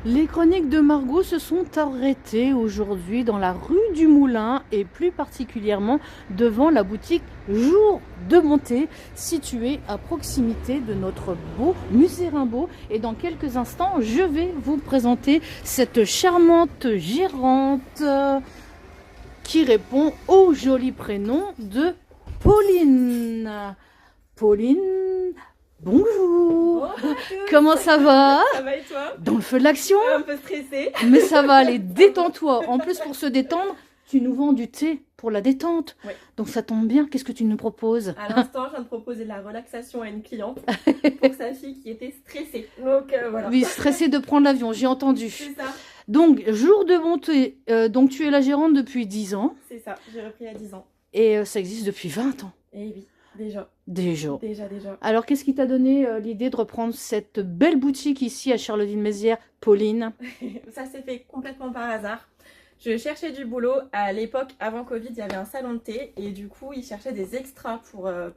Les chroniques de Margot se sont arrêtées aujourd'hui dans la rue du Moulin et plus particulièrement devant la boutique Jour de Bonté située à proximité de notre beau musée Rimbaud. Et dans quelques instants, je vais vous présenter cette charmante gérante qui répond au joli prénom de Pauline. Pauline, bonjour. Comment ça va? Ça va et toi? Dans le feu de l'action? Un peu stressée. Mais ça va aller, détends-toi. En plus, pour se détendre, tu nous vends du thé pour la détente. Ouais. Donc ça tombe bien, qu'est-ce que tu nous proposes? À l'instant, je viens de proposer de la relaxation à une cliente pour sa fille qui était stressée. Donc voilà. Oui, stressée de prendre l'avion, j'ai entendu. C'est ça. Donc, Jour de Bonté, donc tu es la gérante depuis 10 ans. C'est ça, j'ai repris à 10 ans. Et ça existe depuis 20 ans. Et oui, déjà. Déjà. Déjà. Alors, qu'est-ce qui t'a donné l'idée de reprendre cette belle boutique ici à Charleville-Mézières, Pauline? Ça s'est fait complètement par hasard. Je cherchais du boulot. À l'époque, avant Covid, il y avait un salon de thé. Et du coup, ils cherchaient des extras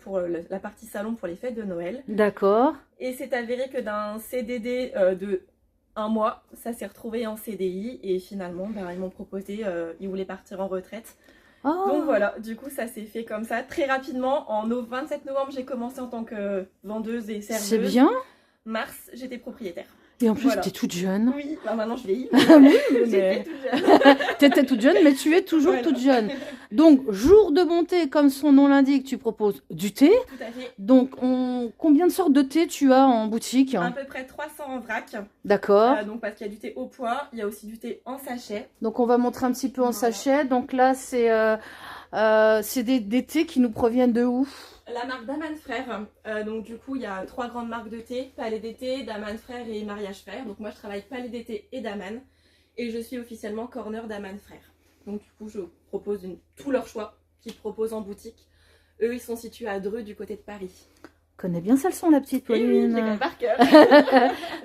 pour la partie salon pour les fêtes de Noël. D'accord. Et c'est avéré que d'un CDD de 1 mois, ça s'est retrouvé en CDI. Et finalement, ils m'ont proposé, ils voulaient partir en retraite. Oh. Donc voilà, du coup ça s'est fait comme ça, très rapidement. En 27 novembre, j'ai commencé en tant que vendeuse et serveuse. C'est bien. Mars, j'étais propriétaire. Et en plus, Voilà. t'es toute jeune. Oui, maintenant je vieillis. Oui, J'étais mais toute jeune. t'étais toute jeune, mais tu es toujours Voilà. toute jeune. Donc, Jour de Bonté, comme son nom l'indique, tu proposes du thé. Tout à fait. Donc, combien de sortes de thé tu as en boutique? À peu près 300 en vrac. D'accord. Donc parce qu'il y a du thé au poids, il y a aussi du thé en sachet. Donc, on va montrer un petit peu en Voilà. sachet. Donc là, c'est des thés qui nous proviennent de où? La marque Daman Frères. Donc du coup, il y a 3 grandes marques de thé, Palais d'été, Daman Frères et Mariage Frères. Donc moi, je travaille Palais d'été et Daman. Et je suis officiellement corner Daman Frères. Donc du coup, je propose tout leur choix qu'ils proposent en boutique. Eux, ils sont situés à Dreux, du côté de Paris. Connais bien ça le son, la petite Et oui, je les Pauline. connais par cœur.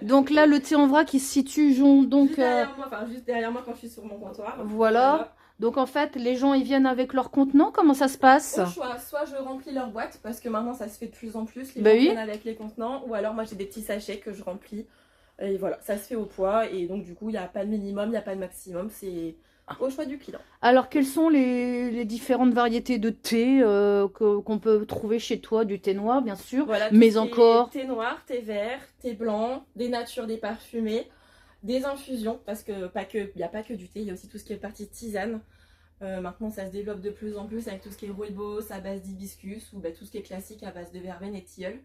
Donc là, le thé en vrac qui se situe donc Juste derrière moi quand je suis sur mon comptoir. voilà. Donc en fait, les gens ils viennent avec leur contenant. Comment ça se passe? Au choix, soit je remplis leur boîte parce que maintenant ça se fait de plus en plus. Les Bah gens oui. viennent avec les contenants, ou alors moi j'ai des petits sachets que je remplis. Et voilà, ça se fait au poids et donc du coup il n'y a pas de minimum, il n'y a pas de maximum, c'est au choix du client. Alors, quelles sont les différentes variétés de thé qu'on peut trouver chez toi? Du thé noir, bien sûr, Voilà, tout mais ce qui est encore... thé noir, thé vert, thé blanc, des natures, des parfumés, des infusions, parce que il n'y a pas que du thé, il y a aussi tout ce qui est partie tisane. Maintenant ça se développe de plus en plus avec tout ce qui est rooibos à base d'hibiscus ou tout ce qui est classique à base de verveine et tilleul,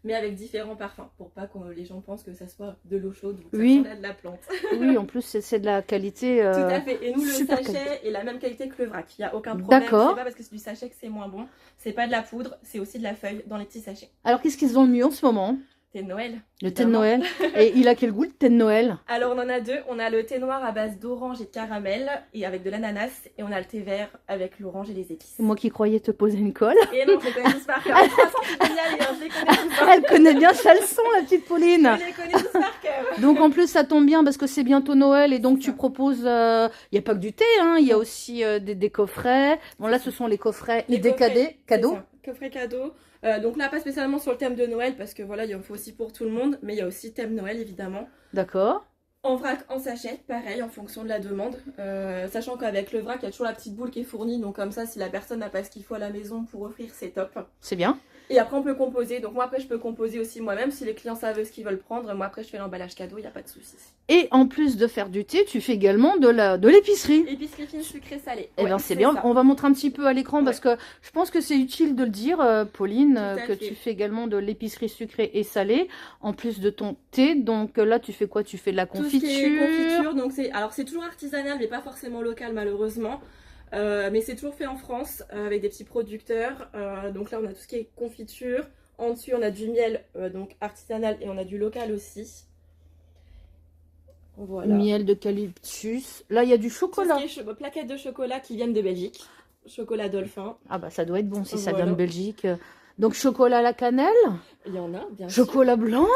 mais avec différents parfums pour pas que les gens pensent que ça soit de l'eau chaude ou que Oui. ça soit de la plante. Oui, en plus, c'est de la qualité... Tout à fait, et nous le super sachet qualité. est la même qualité que le vrac, il n'y a aucun problème. D'accord. C'est pas parce que c'est du sachet que c'est moins bon, c'est pas de la poudre, c'est aussi de la feuille dans les petits sachets. Alors, qu'est-ce qu'ils ont le mieux en ce moment? Thé de Noël. Le thé de évidemment. Noël. Et il a quel goût, le thé de Noël? Alors on en a deux, on a le thé noir à base d'orange et de caramel et avec de l'ananas, et on a le thé vert avec l'orange et les épices. C'est moi qui croyais te poser une colle. Et non, je les connais tous par cœur. Les 300, c'est génial, je les connais tous par Elle connaît bien ça le son, la petite Pauline. Je les connais tous par cœur. Donc en plus ça tombe bien parce que c'est bientôt Noël et donc C'est tu ça. proposes, il n'y a pas que du thé, hein, il y a aussi des coffrets. Bon là ce sont les coffrets Les idées coffrets, cadeaux. c'est ça, coffret cadeau. Donc là, pas spécialement sur le thème de Noël parce que voilà, il en faut aussi pour tout le monde, mais il y a aussi thème Noël évidemment. D'accord. En vrac, en sachet, pareil, en fonction de la demande. Sachant qu'avec le vrac, il y a toujours la petite boule qui est fournie, donc comme ça, si la personne n'a pas ce qu'il faut à la maison pour offrir, c'est top. C'est bien. Et après, on peut composer. Donc moi, après, je peux composer aussi moi-même. Si les clients savent ce qu'ils veulent prendre, moi, après, je fais l'emballage cadeau, il n'y a pas de souci. Et en plus de faire du thé, tu fais également de l'épicerie. Épicerie fine, sucré, salé. Eh Ouais, bien c'est bien, ça. on va montrer un petit peu à l'écran parce que je pense que c'est utile de le dire, Pauline, Tout à que fait. tu fais également de l'épicerie sucrée et salée, en plus de ton thé. Donc là, tu fais quoi? Tu fais de la Tout ce qui est confiture. confiture, donc c'est toujours artisanal, mais pas forcément local malheureusement. Mais c'est toujours fait en France avec des petits producteurs. Donc là, on a tout ce qui est confiture. En dessus, on a du miel donc artisanal et on a du local aussi. Voilà. Miel d'eucalyptus. Là, il y a du Tout chocolat. ce qui est plaquettes de chocolat qui viennent de Belgique. Chocolat Dolphin. Ah bah ça doit être bon si ça Voilà. vient de Belgique. Donc chocolat à la cannelle, Il y en a, bien sûr. chocolat blanc,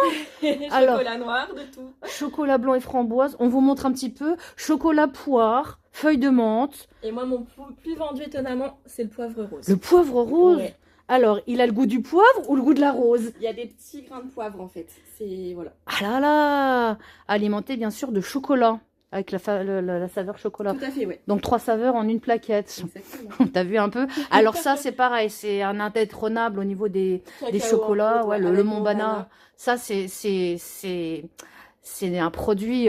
alors. Chocolat noir, de tout. chocolat blanc et framboise. On vous montre un petit peu. Chocolat poire, feuille de menthe, Et moi, mon plus vendu étonnamment, c'est le poivre rose. le poivre rose. Ouais. Alors, il a le goût du poivre ou le goût de la rose? Il y a des petits grains de poivre en fait. C'est voilà. Ah là là! Alimenté bien sûr de chocolat, avec la saveur chocolat. Tout à fait, ouais. Donc 3 saveurs en une plaquette. Exactement. T'as vu un peu? Alors ça, c'est pareil, c'est un indétrônable au niveau des chocolats. Ouais, le Montbana. Ça, c'est un produit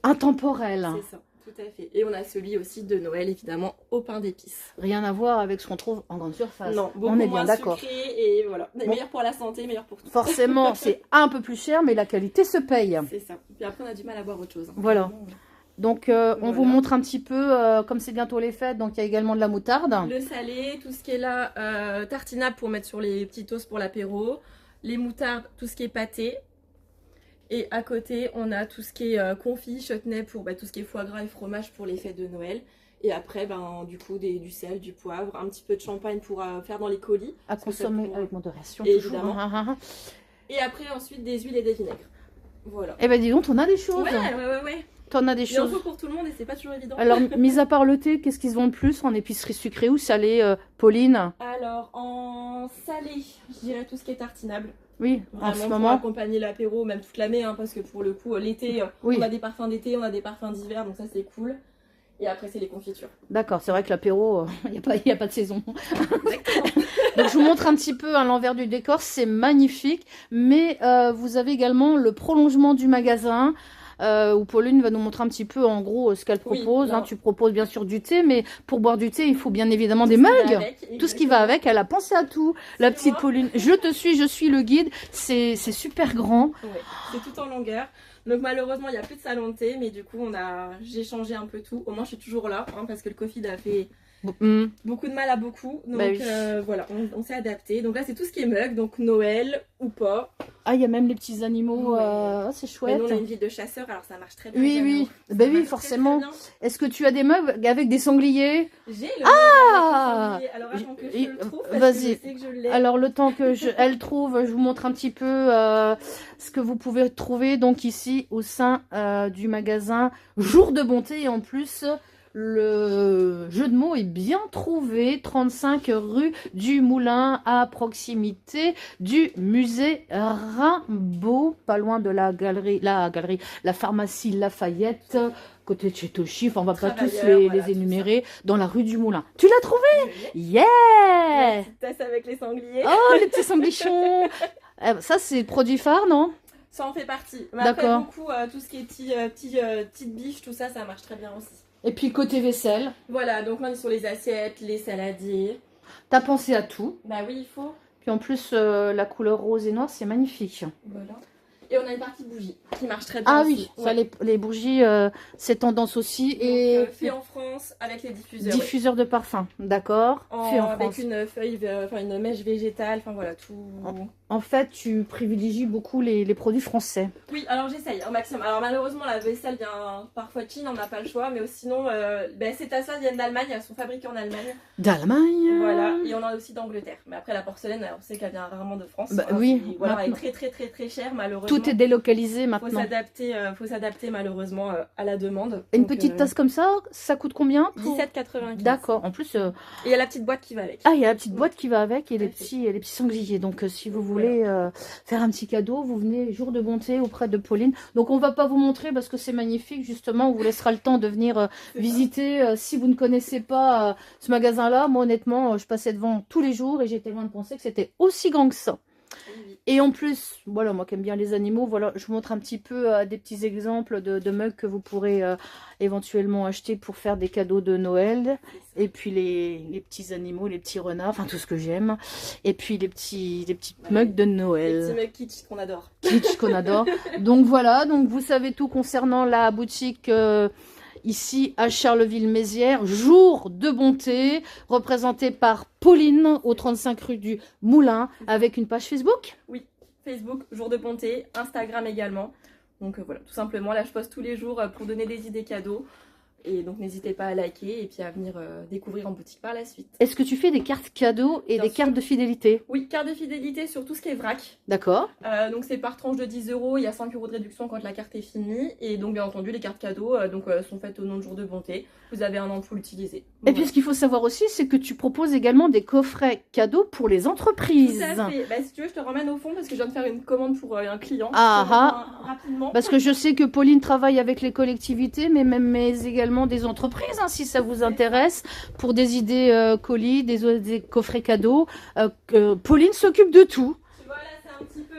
intemporel. C'est ça, tout à fait. Et on a celui aussi de Noël, évidemment, au pain d'épices. Rien à voir avec ce qu'on trouve en grande surface. Non, beaucoup on est moins bien d'accord. sucré et voilà. Meilleur pour la santé, meilleur pour tout. Forcément, c'est un peu plus cher, mais la qualité se paye. C'est ça. Puis après, on a du mal à boire autre chose. Hein. Voilà. Vraiment, Donc, on vous montre un petit peu, comme c'est bientôt les fêtes, donc il y a également de la moutarde. le salé, tout ce qui est là, tartinable pour mettre sur les petits toasts pour l'apéro. Les moutardes, tout ce qui est pâté. Et à côté, on a tout ce qui est confit, chutney pour tout ce qui est foie gras et fromage pour les fêtes de Noël. Et après, du coup, du sel, du poivre, un petit peu de champagne pour faire dans les colis. À consommer avec modération, évidemment. Et après, ensuite, des huiles et des vinaigres. Voilà. Eh ben dis donc, on a des choses. Ouais. T'en as des Il en choses. faut pour tout le monde et c'est pas toujours évident. Alors, mis à part le thé, qu'est-ce qui se vend le plus en épicerie sucrée ou salée, Pauline? Alors, en salé, je dirais tout ce qui est tartinable. Oui, vraiment en ce pour moment. accompagner l'apéro, même toute l'année, hein, parce que pour le coup, l'été, Oui. on a des parfums d'été, on a des parfums d'hiver, donc ça c'est cool. Et après, c'est les confitures. D'accord, c'est vrai que l'apéro, il n'y a pas de saison. Exactement. Donc, je vous montre un petit peu à l'envers du décor, c'est magnifique. Mais vous avez également le prolongement du magasin. Où Pauline va nous montrer un petit peu en gros ce qu'elle propose. Oui, tu proposes bien sûr du thé, mais pour boire du thé, il faut bien évidemment des mugs. Tout ce qui va avec, elle a pensé à tout. La petite Pauline, je te suis, je suis le guide. C'est super grand. Ouais, c'est tout en longueur. Donc malheureusement, il n'y a plus de salon de thé, mais du coup, j'ai changé un peu tout. Au moins, je suis toujours là, hein, parce que le Covid a fait beaucoup de mal à beaucoup. Donc oui. voilà, on s'est adapté. Donc là, c'est tout ce qui est mug, donc Noël ou pas. Ah, il y a même les petits animaux, c'est chouette. Nous, on a une ville de chasseurs, alors ça marche très bien. Oui. Oui, forcément. Est-ce que tu as des mugs avec des sangliers? J'ai le mug avec des sangliers. Alors attends que je le trouve, parce que je sais que je l'ai. Alors le temps que elle trouve, je vous montre un petit peu ce que vous pouvez trouver donc ici au sein du magasin Jour de Bonté. Et en plus, le jeu de mots est bien trouvé. 35 rue du Moulin, à proximité du musée Rimbaud, pas loin de la pharmacie Lafayette, côté de chez Toshi. Enfin, on va pas tous les énumérer. Dans la rue du Moulin. Tu l'as trouvé? Yeah! La petite tasse avec les sangliers. Oh, les petits sanglichons. Ça, c'est le produit phare, non? Ça en fait partie. Mais après, beaucoup, tout ce qui est petites biches, tout ça, ça marche très bien aussi. Et puis côté vaisselle. Voilà, donc là on est sur les assiettes, les saladiers. T'as pensé à tout. Bah oui, il faut. Puis en plus, la couleur rose et noire, c'est magnifique. Voilà. Et on a une partie bougie qui marche très bien. Ah aussi. Oui, ça, les bougies, c'est tendance aussi. Donc, et fait en France avec les diffuseurs. Diffuseurs de parfum, d'accord. Fait en avec France. une feuille, une mèche végétale, enfin voilà, tout. En fait, tu privilégies beaucoup les produits français. Oui, alors j'essaye au maximum. Alors malheureusement, la vaisselle vient parfois de Chine, on n'a pas le choix, mais sinon, ces tasses-là viennent d'Allemagne, elles sont fabriquées en Allemagne. D'Allemagne. Voilà, et on en a aussi d'Angleterre. Mais après, la porcelaine, on sait qu'elle vient rarement de France. Bah, oui. Voilà, elle est très chère, malheureusement. Tout est délocalisé maintenant. Faut s'adapter malheureusement à la demande. Une petite tasse comme ça coûte combien? 17,95. D'accord, en plus... Et il y a la petite boîte qui va avec. Ah, il y a la petite boîte qui va avec et les petits sangliers. Donc, si vous voulez faire un petit cadeau, vous venez Jour de Bonté auprès de Pauline. Donc, on va pas vous montrer parce que c'est magnifique. Justement, on vous laissera le temps de venir visiter. Si vous ne connaissez pas ce magasin-là, moi, honnêtement, je passais devant tous les jours et j'étais loin de penser que c'était aussi grand que ça. Et en plus, voilà, moi qui aime bien les animaux, voilà, je vous montre un petit peu des petits exemples de mugs que vous pourrez éventuellement acheter pour faire des cadeaux de Noël. Et puis les petits animaux, les petits renards, enfin tout ce que j'aime. Et puis les petits mugs de Noël. Les petits mugs kitsch qu'on adore. Kitsch qu'on adore. Donc voilà, donc vous savez tout concernant la boutique... ici à Charleville-Mézières, Jour de Bonté, représenté par Pauline au 35 rue du Moulin, avec une page Facebook. Oui, Facebook, Jour de Bonté, Instagram également. Donc voilà, tout simplement, là je poste tous les jours pour donner des idées cadeaux. Et donc n'hésitez pas à liker et puis à venir découvrir en boutique par la suite. Est-ce que tu fais des cartes cadeaux et Bien des sûr. cartes de fidélité? Oui, carte de fidélité sur tout ce qui est vrac. D'accord. Donc c'est par tranche de 10 €, il y a 5 € de réduction quand la carte est finie. Et donc bien entendu les cartes cadeaux sont faites au nom de Jour de Bonté. Vous avez un an pour l'utiliser. Et puis ce qu'il faut savoir aussi, c'est que tu proposes également des coffrets cadeaux pour les entreprises. Tout à fait. Bah, si tu veux, je te ramène au fond parce que je viens de faire une commande pour un client. Ah ah. Rapidement. Parce que je sais que Pauline travaille avec les collectivités, mais également des entreprises, hein, si ça vous intéresse, pour des idées colis, des coffrets cadeaux. Pauline s'occupe de tout. Tu vois, là, c'est un petit peu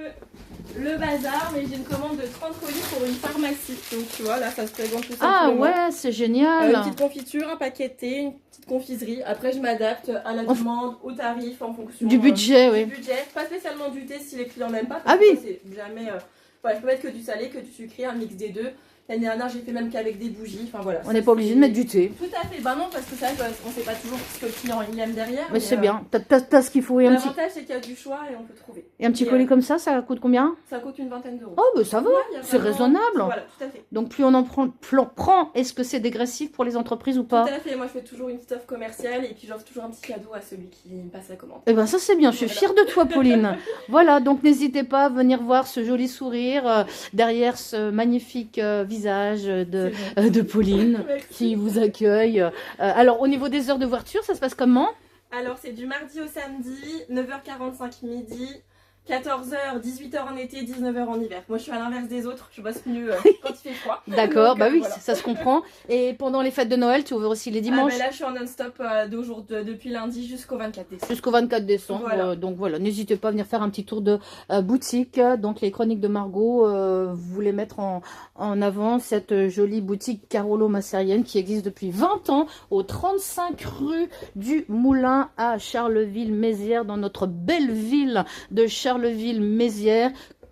le bazar, mais j'ai une commande de 30 colis pour une pharmacie. Donc, tu vois, là, ça se présente tout Ah simplement. ouais, c'est génial. Une petite confiture, un paquet de thé, une petite confiserie. Après, je m'adapte à la demande, au tarif, en fonction Du budget, oui. du budget. Pas spécialement du thé si les clients n'aiment pas. Ah parce oui. que c'est jamais. Voilà, je peux mettre que du salé, que du sucré, un mix des deux. L'année dernière, j'ai fait même qu'avec des bougies. Enfin voilà. On n'est pas obligé de mettre du thé. Tout à fait. Bah non, parce que ça, on sait pas toujours ce que le client il aime derrière. Mais c'est bien. T'as ce qu'il faut. L'avantage, c'est qu'il y a du choix et on peut trouver. Et un petit colis comme ça coûte combien? Ça coûte une vingtaine d'euros. Oh, bah ça va. Ouais, c'est raisonnable. Voilà, tout à fait. Donc plus on en prend, est-ce que c'est dégressif pour les entreprises ou pas? Tout à fait. Moi, je fais toujours une petite offre commerciale et puis j'offre toujours un petit cadeau à celui qui me passe la commande. Eh ben ça c'est bien, je suis fière de toi Pauline. Voilà, donc n'hésitez pas à venir voir ce joli sourire derrière ce magnifique visage de Pauline qui vous accueille. Alors au niveau des heures de voiture, ça se passe comment? Alors c'est du mardi au samedi, 9h45 midi, 14h, 18h en été, 19h en hiver. Moi je suis à l'inverse des autres, je bosse mieux quand il fait froid. D'accord, bah oui, voilà. ça se comprend. Et pendant les fêtes de Noël, tu ouvres aussi les dimanches? Là je suis en non-stop depuis lundi jusqu'au 24 décembre. Jusqu'au 24 décembre. Voilà. Donc voilà, n'hésitez pas à venir faire un petit tour de boutique. Donc les chroniques de Margot voulaient mettre en avant cette jolie boutique Carolo Masserienne qui existe depuis 20 ans au 35 rue du Moulin à Charleville-Mézières, dans notre belle ville de Charleville-Mézières.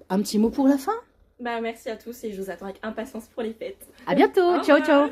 Un petit mot pour la fin? Bah merci à tous et je vous attends avec impatience pour les fêtes. À bientôt, ciao ciao.